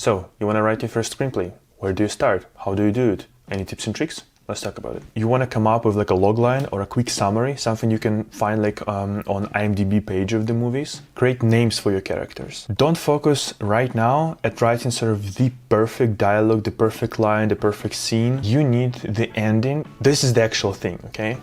So, you want to write your first screenplay? Where do you start? How do you do it? Any tips and tricks? Let's talk about it. You want to come up with like a logline or a quick summary, something you can find like on IMDb page of the movies. Create names for your characters. Don't focus right now at writing sort of the perfect dialogue, the perfect line, the perfect scene. You need the ending. This is the actual thing, okay?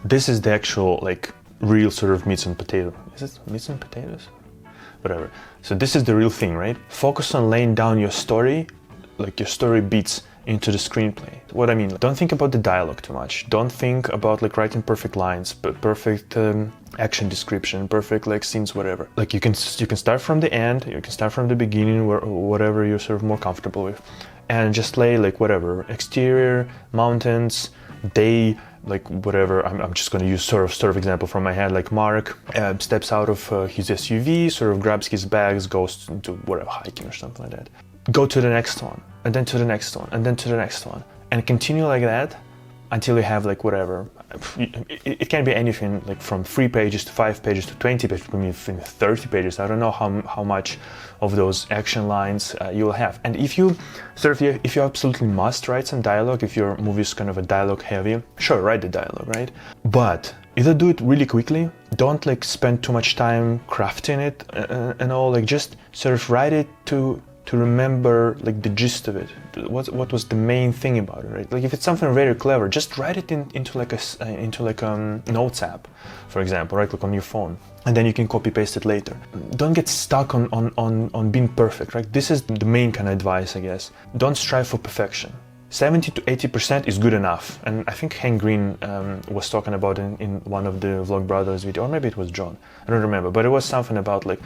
This is the actual like real sort of meat and potato. Is it meat and potatoes? Whatever. So this is the real thing, right? Focus on laying down your story, like your story beats into the screenplay. What I mean, don't think about the dialogue too much. Don't think about like writing perfect lines, but perfect action description, perfect like scenes, whatever. Like you can start from the end, you can start from the beginning, whatever you're sort of more comfortable with, and just lay like whatever, exterior, mountains, day, like whatever. I'm just going to use sort of example from my head, like Mark steps out of his SUV, sort of grabs his bags, goes to whatever, hiking or something like that. Go to the next one, and then to the next one, and then to the next one, and continue like that until you have like whatever. It can be anything like from 3 pages to 5 pages to 20 pages, I mean 30 pages. I don't know how much of those action lines you will have. And if you absolutely must write some dialogue, if your movie is kind of a dialogue heavy, sure, write the dialogue, right? But either do it really quickly, don't like spend too much time crafting it and all, like just sort of write it to remember like the gist of it. What was the main thing about it, right? Like if it's something very clever, just write it into like a notes app, for example, right? Like on your phone, and then you can copy paste it later. Don't get stuck on being perfect, right? This is the main kind of advice, I guess. Don't strive for perfection. 70 to 80% is good enough, and I think Hank Green was talking about it in one of the Vlog Brothers video, or maybe it was John, I don't remember, but it was something about like,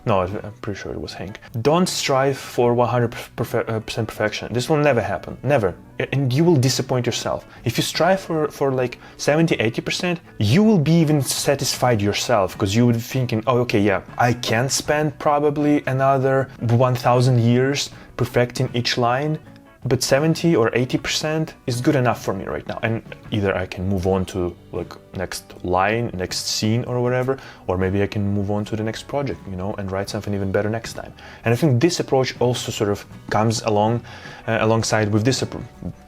no, I'm pretty sure it was Hank. Don't strive for 100% perfection. This will never happen, never, and you will disappoint yourself. If you strive for like 70-80%, you will be even satisfied yourself, because you would be thinking, oh, okay, yeah, I can spend probably another 1,000 years perfecting each line, but 70 or 80% is good enough for me right now, and either I can move on to like next line, next scene or whatever, or maybe I can move on to the next project, you know, and write something even better next time. And I think this approach also sort of comes alongside with this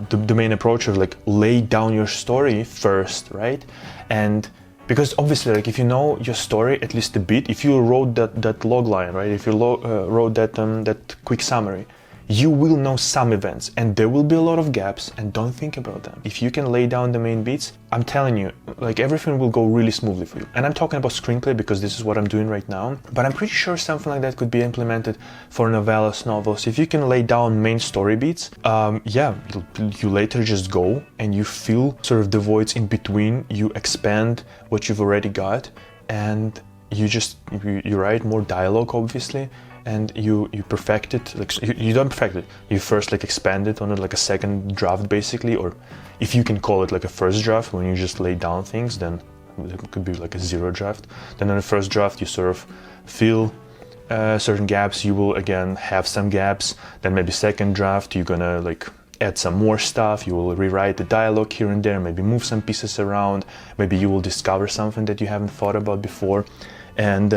the main approach of like lay down your story first, right? And because obviously, like if you know your story at least a bit, if you wrote that log line, right? If you wrote that quick summary, you will know some events, and there will be a lot of gaps, and don't think about them. If you can lay down the main beats, I'm telling you, like everything will go really smoothly for you. And I'm talking about screenplay because this is what I'm doing right now, but I'm pretty sure something like that could be implemented for novellas, novels. If you can lay down main story beats, yeah, you later just go and you fill sort of the voids in between, you expand what you've already got, and you write more dialogue, obviously, and you perfect it. Like you don't perfect it, you first like expand it on like a second draft basically, or if you can call it like a first draft when you just lay down things, then it could be like a zero draft. Then in the first draft you sort of fill certain gaps, you will again have some gaps, then maybe second draft you're gonna like add some more stuff, you will rewrite the dialogue here and there, maybe move some pieces around, maybe you will discover something that you haven't thought about before. And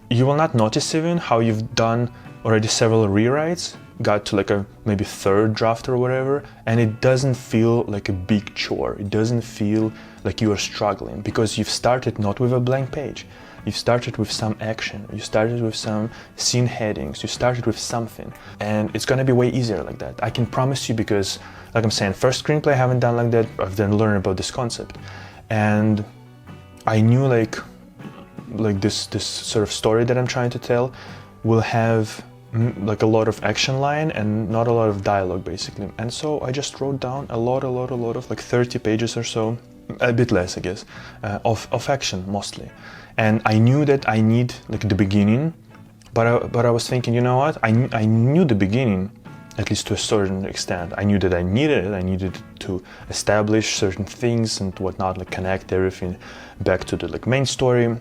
you will not notice even how you've done already several rewrites, got to like a maybe third draft or whatever, and it doesn't feel like a big chore. It doesn't feel like you are struggling, because you've started not with a blank page. You've started with some action, you started with some scene headings, you started with something, and it's gonna be way easier like that. I can promise you, because like I'm saying, first screenplay I haven't done like that. I've then learned about this concept, and I knew like this sort of story that I'm trying to tell will have like a lot of action line and not a lot of dialogue basically. And so I just wrote down a lot of like 30 pages or so, a bit less I guess, of action mostly. And I knew that I need like the beginning, but I was thinking, you know what, I knew the beginning, at least to a certain extent. I knew that I needed it. I needed to establish certain things and whatnot, like connect everything back to the like main story,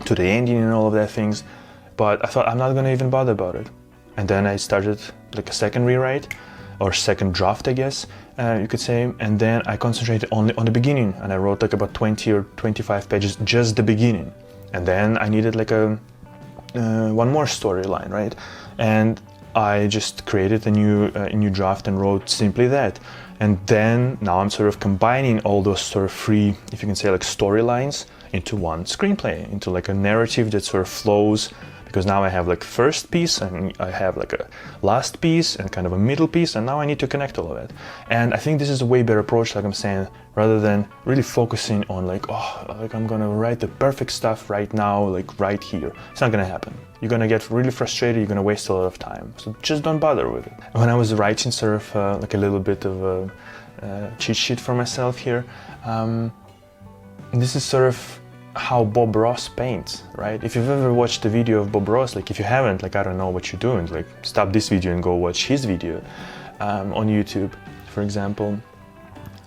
to the ending and all of that things. But I thought I'm not gonna even bother about it. And then I started like a second rewrite, or second draft, I guess you could say. And then I concentrated only on the beginning, and I wrote like about 20 or 25 pages, just the beginning. And then I needed like a one more storyline, right? And I just created a new draft and wrote simply that. And then now I'm sort of combining all those sort of free, if you can say, like storylines into one screenplay, into like a narrative that sort of flows, because now I have like first piece and I have like a last piece and kind of a middle piece, and now I need to connect all of it. And I think this is a way better approach, like I'm saying, rather than really focusing on like, oh, like I'm gonna write the perfect stuff right now, like right here. It's not gonna happen. You're gonna get really frustrated, you're gonna waste a lot of time. So just don't bother with it. When I was writing sort of like a little bit of a cheat sheet for myself here, this is sort of how Bob Ross paints, right? If you've ever watched the video of Bob Ross, like if you haven't, like I don't know what you're doing, like stop this video and go watch his video on YouTube, for example.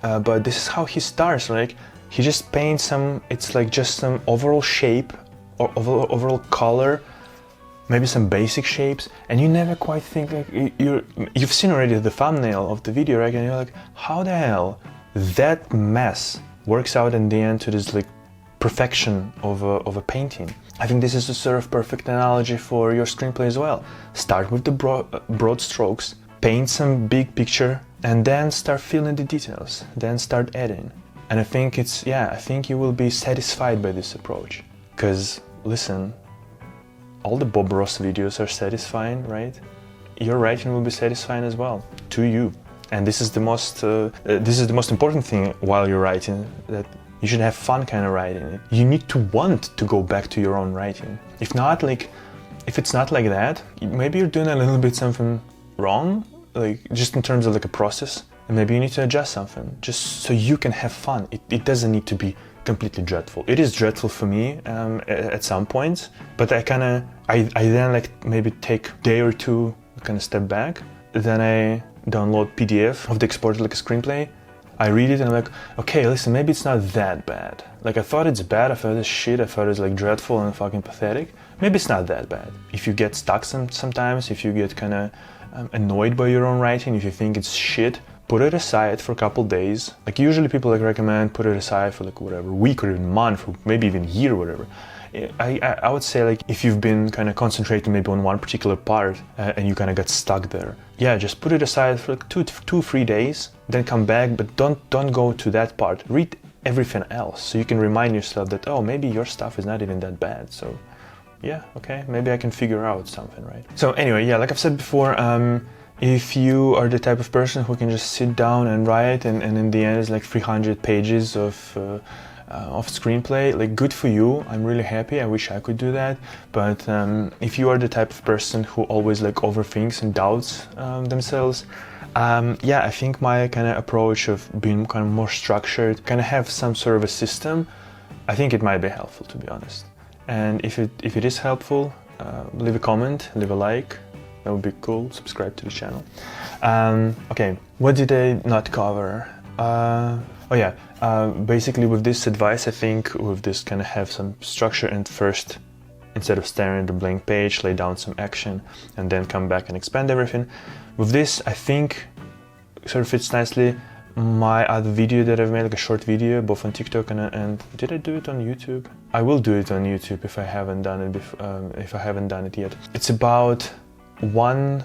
But this is how he starts, like he just paints some, it's like just some overall shape or overall color, maybe some basic shapes, and you never quite think like you've seen already the thumbnail of the video, right? And you're like, how the hell that mess works out in the end to this like perfection of a painting. I think this is a sort of perfect analogy for your screenplay as well. Start with the broad strokes, paint some big picture, and then start filling the details, then start adding. And I think it's, yeah, I think you will be satisfied by this approach. Because, listen, all the Bob Ross videos are satisfying, right? Your writing will be satisfying as well, to you. And this is the most important thing while you're writing, that you should have fun kind of writing. You need to want to go back to your own writing. If not, like, if it's not like that, maybe you're doing a little bit something wrong, like just in terms of like a process, and maybe you need to adjust something just so you can have fun. It doesn't need to be completely dreadful. It is dreadful for me at some points, but I then like maybe take a day or two, kind of step back, then I download PDF of the exported like a screenplay. I read it and I'm like, okay, listen, maybe it's not that bad. Like I thought it's bad, I thought it's shit, I thought it's like dreadful and fucking pathetic. Maybe it's not that bad. If you get stuck sometimes, if you get kind of annoyed by your own writing, if you think it's shit, put it aside for a couple days. Like usually people like recommend put it aside for like whatever, week or even month or maybe even year or whatever. I would say like if you've been kind of concentrating maybe on one particular part and you kind of got stuck there, yeah, just put it aside for like 2-3 days, then come back, but don't go to that part. Read everything else so you can remind yourself that, oh, maybe your stuff is not even that bad. So yeah, okay, maybe I can figure out something, right? So anyway, yeah, like I've said before, if you are the type of person who can just sit down and write and in the end it's like 300 pages of screenplay, like good for you. I'm really happy. I wish I could do that. But if you are the type of person who always like overthinks and doubts themselves, yeah, I think my kind of approach of being kind of more structured, kind of have some sort of a system, I think it might be helpful, to be honest. And if it is helpful, leave a comment, leave a like. That would be cool. Subscribe to the channel. Okay, what did I not cover? Oh yeah, basically with this advice, I think with this kind of have some structure and first, instead of staring at the blank page, lay down some action and then come back and expand everything. With this, I think sort of fits nicely my other video that I've made, like a short video, both on TikTok and did I do it on YouTube? I will do it on YouTube if I haven't done it if I haven't done it yet. It's about one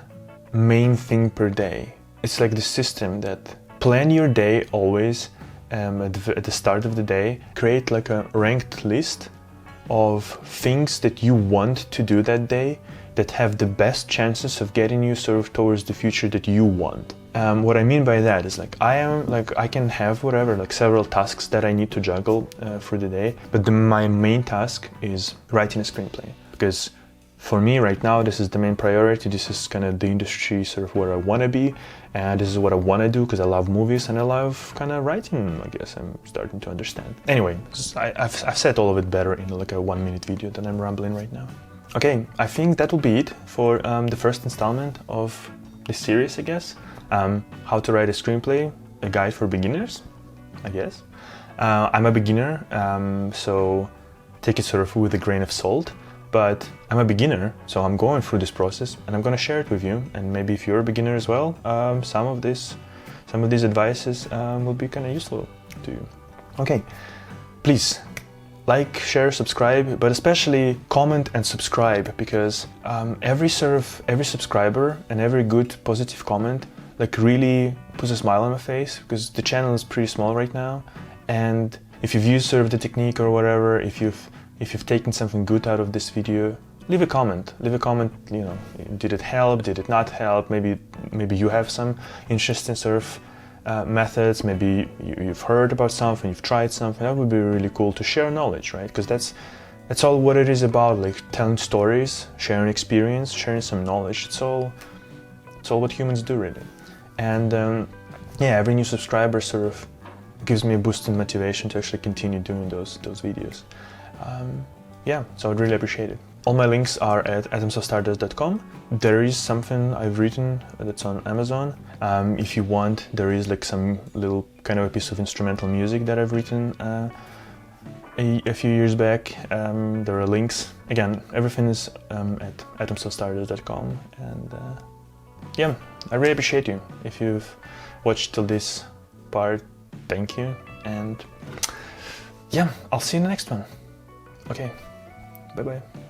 main thing per day. It's like the system that plan your day always. At the start of the day, create like a ranked list of things that you want to do that day that have the best chances of getting you sort of towards the future that you want. What I mean by that is like I can have whatever, like several tasks that I need to juggle for the day, but my main task is writing a screenplay, because for me right now this is the main priority. This is kind of the industry sort of where I want to be, and this is what I want to do because I love movies and I love kind of writing, I guess I'm starting to understand. Anyway, I've said all of it better in like a 1-minute video than I'm rambling right now. Okay, I think that will be it for the first installment of this series, I guess. How to write a screenplay, a guide for beginners, I guess. I'm a beginner, so take it sort of with a grain of salt. But I'm a beginner, so I'm going through this process and I'm going to share it with you. And maybe if you're a beginner as well, some of these advices will be kind of useful to you. Okay, please like, share, subscribe, but especially comment and subscribe, because every subscriber and every good positive comment like really puts a smile on my face, because the channel is pretty small right now. And if you've used sort of the technique or whatever, if you've taken something good out of this video, leave a comment. Leave a comment, you know, did it help, did it not help? Maybe you have some interesting sort of methods, maybe you've heard about something, you've tried something. That would be really cool to share knowledge, right? Because that's all what it is about, like telling stories, sharing experience, sharing some knowledge. It's all what humans do, really. And yeah, every new subscriber sort of gives me a boost in motivation to actually continue doing those videos. Yeah, so I'd really appreciate it. All my links are at atomsofstardust.com. There is something I've written that's on Amazon. If you want, there is like some little kind of a piece of instrumental music that I've written a few years back. There are links. Again, everything is at atomsofstardust.com. And yeah, I really appreciate you. If you've watched till this part, thank you. And yeah, I'll see you in the next one. Okay, bye-bye.